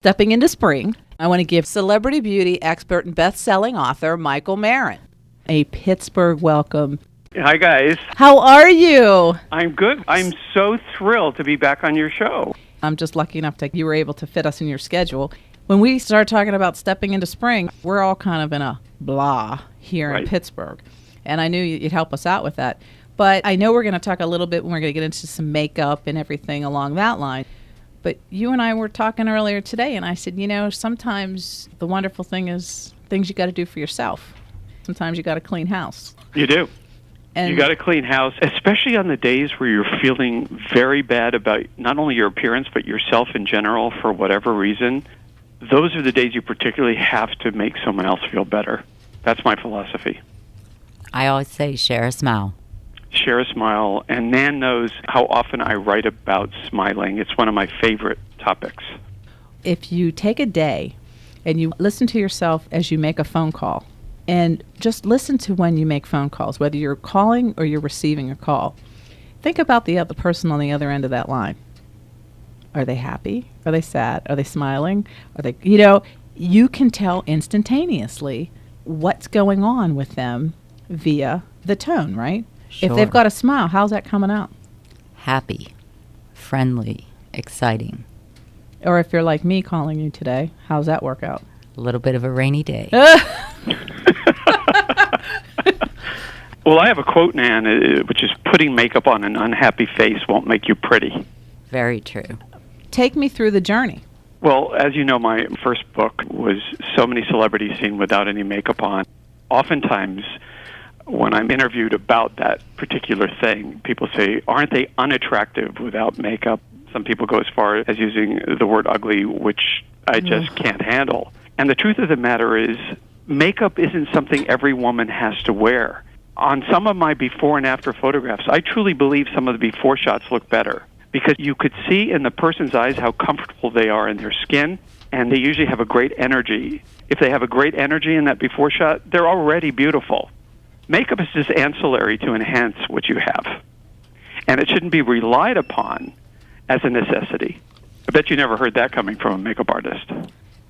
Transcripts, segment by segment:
Stepping into spring, I want to give celebrity beauty expert and best-selling author Michael Maron a Pittsburgh welcome. Hi, guys. How are you? I'm good. I'm so thrilled to be back on your show. I'm just lucky enough that you were able to fit us in your schedule. When we start talking about stepping into spring, we're all kind of in a blah here in Pittsburgh. And I knew you'd help us out with that. But I know we're going to talk a little bit when we're going to get into some makeup and everything along that line. But you and I were talking earlier today, and I said, sometimes the wonderful thing is things you got to do for yourself. Sometimes you got to clean house. You do. And you got to clean house, especially on the days where you're feeling very bad about not only your appearance, but yourself in general for whatever reason. Those are the days you particularly have to make someone else feel better. That's my philosophy. I always say share a smile. Share a smile. And Nan knows how often I write about smiling. It's one of my favorite topics. If you take a day and you listen to yourself as you make a phone call, and just listen to when you make phone calls, whether you're calling or you're receiving a call. Think about the other person on the other end of that line. Are they happy? Are they sad? Are they smiling? Are they, you can tell instantaneously what's going on with them via the tone, right? Sure. If they've got a smile, how's that coming out? Happy, friendly, exciting. Or if you're like me calling you today, how's that work out? A little bit of a rainy day. Well, I have a quote, Nan, which is putting makeup on an unhappy face won't make you pretty. Very true. Take me through the journey. Well, as you know, my first book was so many celebrities seen without any makeup on. Oftentimes, when I'm interviewed about that particular thing, people say, aren't they unattractive without makeup? Some people go as far as using the word ugly, which I just can't handle. And the truth of the matter is, makeup isn't something every woman has to wear. On some of my before and after photographs, I truly believe some of the before shots look better because you could see in the person's eyes how comfortable they are in their skin, and they usually have a great energy. If they have a great energy in that before shot, they're already beautiful. Makeup is just ancillary to enhance what you have, and it shouldn't be relied upon as a necessity. I bet you never heard that coming from a makeup artist.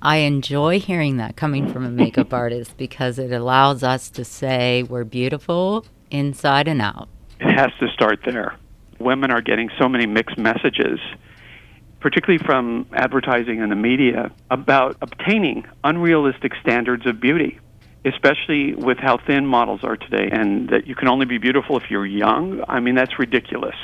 I enjoy hearing that coming from a makeup artist because it allows us to say we're beautiful inside and out. It has to start there. Women are getting so many mixed messages, particularly from advertising and the media, about obtaining unrealistic standards of beauty, especially with how thin models are today, and that you can only be beautiful if you're young. I mean, that's ridiculous.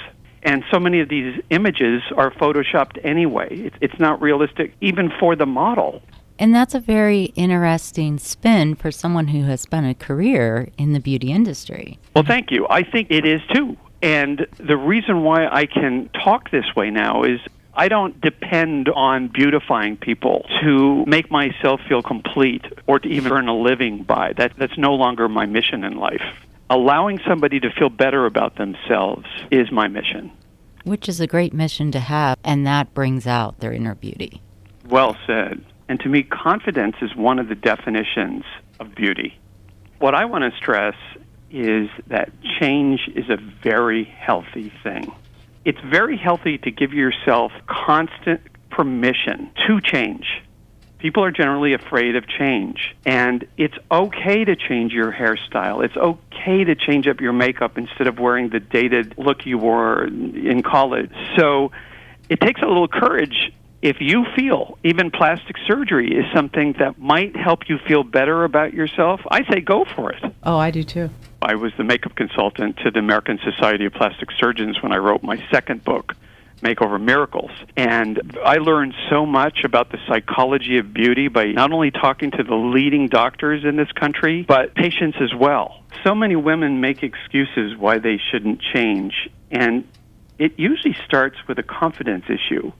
And so many of these images are photoshopped anyway. It's not realistic even for the model. And that's a very interesting spin for someone who has spent a career in the beauty industry. Well, thank you. I think it is too. And the reason why I can talk this way now is I don't depend on beautifying people to make myself feel complete or to even earn a living by. That's no longer my mission in life. Allowing somebody to feel better about themselves is my mission. Which is a great mission to have, and that brings out their inner beauty. Well said. And to me, confidence is one of the definitions of beauty. What I want to stress is that change is a very healthy thing. It's very healthy to give yourself constant permission to change. People are generally afraid of change, and it's okay to change your hairstyle. It's okay to change up your makeup instead of wearing the dated look you wore in college. So it takes a little courage. If you feel even plastic surgery is something that might help you feel better about yourself, I say go for it. Oh, I do too. I was the makeup consultant to the American Society of Plastic Surgeons when I wrote my second book, Makeover Miracles. And I learned so much about the psychology of beauty by not only talking to the leading doctors in this country, but patients as well. So many women make excuses why they shouldn't change, and it usually starts with a confidence issue.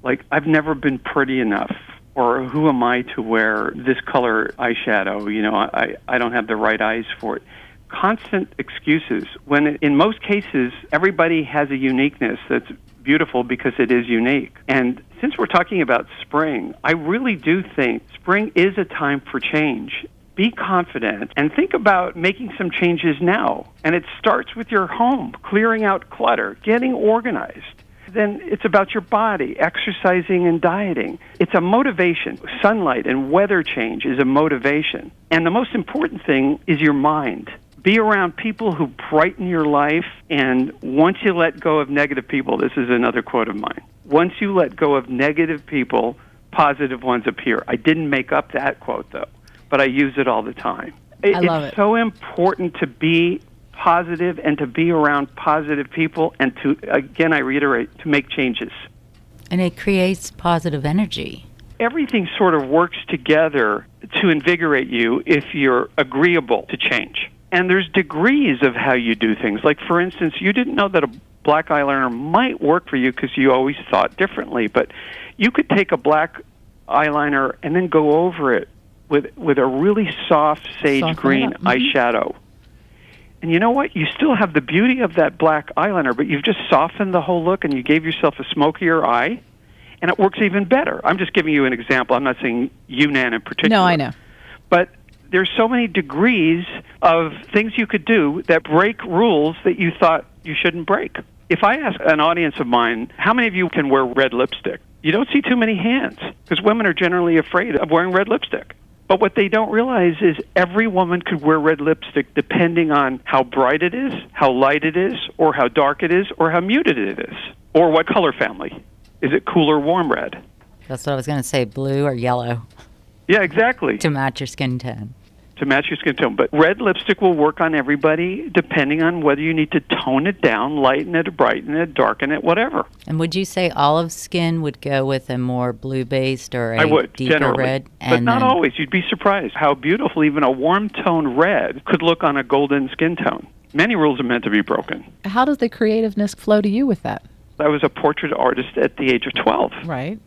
Like, I've never been pretty enough, or who am I to wear this color eyeshadow? I don't have the right eyes for it. Constant excuses, when in most cases, everybody has a uniqueness that's beautiful because it is unique. And since we're talking about spring, I really do think spring is a time for change. Be confident and think about making some changes now. And it starts with your home, clearing out clutter, getting organized. then it's about your body, exercising and dieting. It's a motivation. Sunlight and weather change is a motivation. And the most important thing is your mind. Be around people who brighten your life, and once you let go of negative people, this is another quote of mine, once you let go of negative people, positive ones appear. I didn't make up that quote, though, but I use it all the time. I love it. It's so important to be positive and to be around positive people and to, again, I reiterate, to make changes. And it creates positive energy. Everything sort of works together to invigorate you if you're agreeable to change. And there's degrees of how you do things. Like, for instance, you didn't know that a black eyeliner might work for you because you always thought differently. But you could take a black eyeliner and then go over it with a really soft sage green eyeshadow. And you know what? You still have the beauty of that black eyeliner, but you've just softened the whole look and you gave yourself a smokier eye, and it works even better. I'm just giving you an example. I'm not saying you, Nan, in particular. No, I know. But there's so many degrees of things you could do that break rules that you thought you shouldn't break. If I ask an audience of mine, how many of you can wear red lipstick? You don't see too many hands because women are generally afraid of wearing red lipstick. But what they don't realize is every woman could wear red lipstick depending on how bright it is, how light it is, or how dark it is, or how muted it is, or what color family. Is it cool or warm red? That's what I was going to say, blue or yellow. Yeah, exactly. To match your skin tone. To match your skin tone. But red lipstick will work on everybody depending on whether you need to tone it down, lighten it, brighten it, darken it, whatever. And would you say olive skin would go with a more blue-based or I would, deeper generally. red? But not always. You'd be surprised how beautiful even a warm tone red could look on a golden skin tone. Many rules are meant to be broken. How does the creativeness flow to you with that? I was a portrait artist at the age of 12. Right.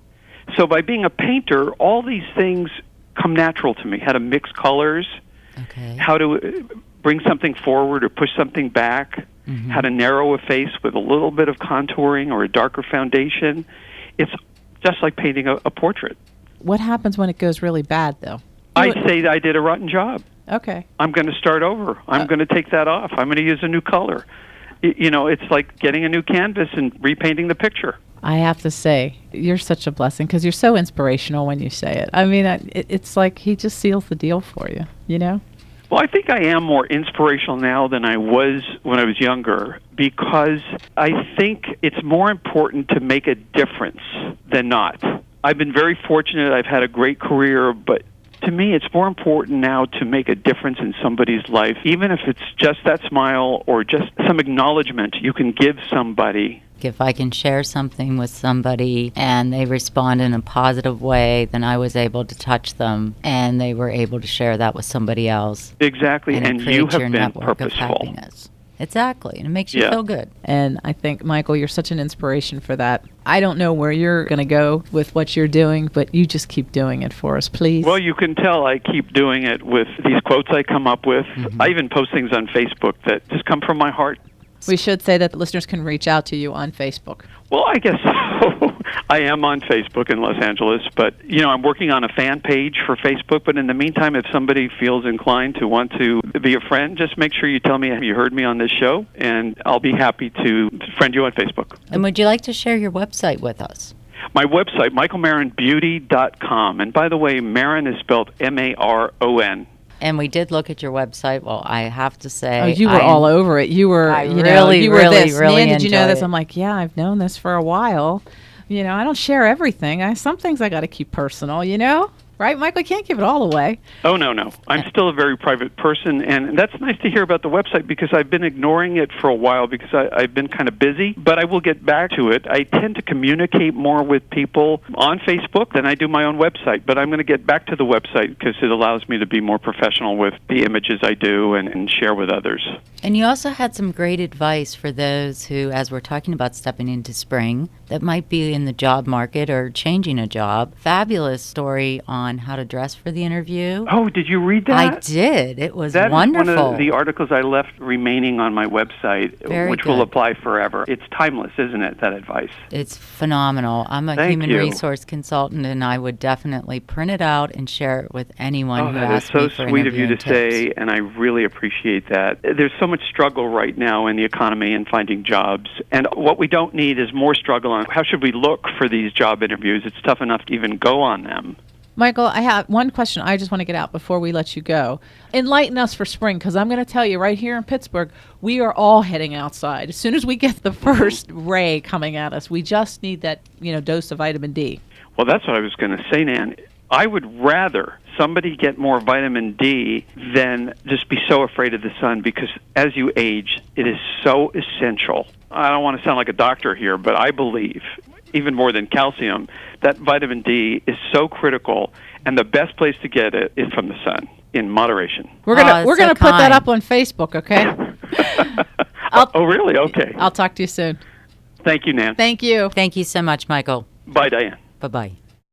So by being a painter, all these things come natural to me. How to mix colors, how to bring something forward or push something back, how to narrow a face with a little bit of contouring or a darker foundation. It's just like painting a portrait. What happens when it goes really bad, though? I'd say that I did a rotten job. Okay. I'm going to start over. I'm going to take that off. I'm going to use a new color. You know, it's like getting a new canvas and repainting the picture. I have to say, you're such a blessing because you're so inspirational when you say it. I mean, it's like he just seals the deal for you, you know? Well, I think I am more inspirational now than I was when I was younger because I think it's more important to make a difference than not. I've been very fortunate. I've had a great career, but to me, it's more important now to make a difference in somebody's life, even if it's just that smile or just some acknowledgement you can give somebody. If I can share something with somebody and they respond in a positive way, then I was able to touch them and they were able to share that with somebody else. Exactly, and you have your been network of purposeful. happiness. Exactly, and it makes you feel good. And I think, Michael, you're such an inspiration for that. I don't know where you're going to go with what you're doing, but you just keep doing it for us, please. Well, you can tell I keep doing it with these quotes I come up with. I even post things on Facebook that just come from my heart. We should say that listeners can reach out to you on Facebook. Well, I guess so. I am on Facebook in Los Angeles, but, you know, I'm working on a fan page for Facebook. But in the meantime, if somebody feels inclined to want to be a friend, just make sure you tell me you heard me on this show, and I'll be happy to friend you on Facebook. And would you like to share your website with us? My website, michaelmaronbeauty.com. And by the way, Maron is spelled M-A-R-O-N. And we did look at your website. Well, I have to say, oh, you were all over it. You were, you were this. Nan, did you know this? I'm like, yeah, I've known this for a while. You know, I don't share everything. Some things I got to keep personal. You know, right, Michael? You can't give it all away. Oh no, I'm still a very private person, and that's nice to hear about the website because I've been ignoring it for a while because I've been kind of busy. But I will get back to it. I tend to communicate more with people on Facebook than I do my own website. But I'm going to get back to the website because it allows me to be more professional with the images I do and share with others. And you also had some great advice for those who, as we're talking about stepping into spring, that might be in the job market or changing a job. Fabulous story on on how to dress for the interview. Oh, did you read that? I did. It was That's wonderful. one of the articles I left remaining on my website, Very which good. will apply forever. It's timeless, isn't it, that advice? It's phenomenal. I'm a Thank human you. resource consultant, and I would definitely print it out and share it with anyone who That is asks so me for sweet of you to interviewing say, tips. and I really appreciate that. There's so much struggle right now in the economy and finding jobs, and what we don't need is more struggle on how should we look for these job interviews. It's tough enough to even go on them. Michael, I have one question I just want to get out before we let you go. Enlighten us for spring, because I'm going to tell you right here in Pittsburgh, we are all heading outside. As soon as we get the first ray coming at us, we just need that, dose of vitamin D. Well, that's what I was going to say, Nan. I would rather somebody get more vitamin D than just be so afraid of the sun, because as you age, it is so essential. I don't want to sound like a doctor here, but I believe, even more than calcium, that vitamin D is so critical, and the best place to get it is from the sun, in moderation. We're gonna put that up on Facebook, okay? Oh, really? Okay. I'll talk to you soon. Thank you, Nan. Thank you. Thank you so much, Michael. Bye, Diane. Bye-bye.